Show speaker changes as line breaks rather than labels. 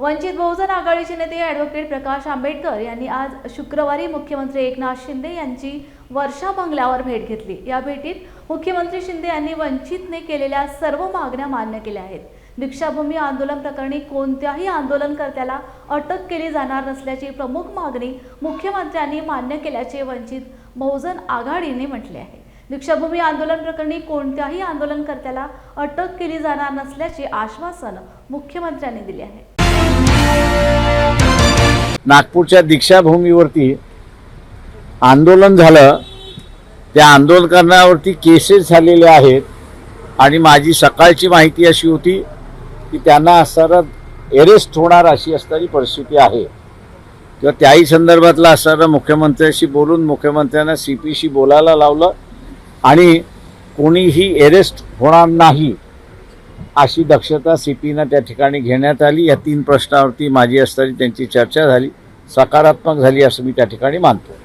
वंचित बहुजन आघाडीचे नेते ॲडव्होकेट प्रकाश आंबेडकर यांनी आज शुक्रवारी मुख्यमंत्री एकनाथ शिंदे यांची वर्षा बंगल्यावर भेट घेतली। या भेटीत मुख्यमंत्री शिंदे यांनी वंचितने केलेल्या सर्व मागण्या मान्य केल्या आहेत। दीक्षाभूमी आंदोलन प्रकरणी कोणत्याही आंदोलनकर्त्याला अटक केली जाणार नसल्याची प्रमुख मागणी मुख्यमंत्र्यांनी मान्य केल्याचे वंचित बहुजन आघाडीने म्हटले आहे। दीक्षाभूमी आंदोलन प्रकरणी कोणत्याही आंदोलनकर्त्याला अटक केली जाणार नसल्याचे आश्वासन मुख्यमंत्र्यांनी दिले आहे।
नागपूरच्या दीक्षाभूमीवरती आंदोलन झालं, त्या आंदोलकांवरती केसेस झालेले आहेत आणि माझी सकाळची माहिती अशी होती की त्यांना असणारा अरेस्ट होणार अशी असणारी परिस्थिती आहे। किंवा त्याही संदर्भातला असणारा मुख्यमंत्र्यांशी बोलून मुख्यमंत्र्यांना CPशी बोलायला लावलं आणि कोणीही अरेस्ट होणार नाही अशी दक्षता CPनं त्या ठिकाणी घेण्यात आली। या 3 प्रश्नावरती माझी असणारी त्यांची चर्चा झाली, सकारात्मक झाली असं मी त्या ठिकाणी मानतो।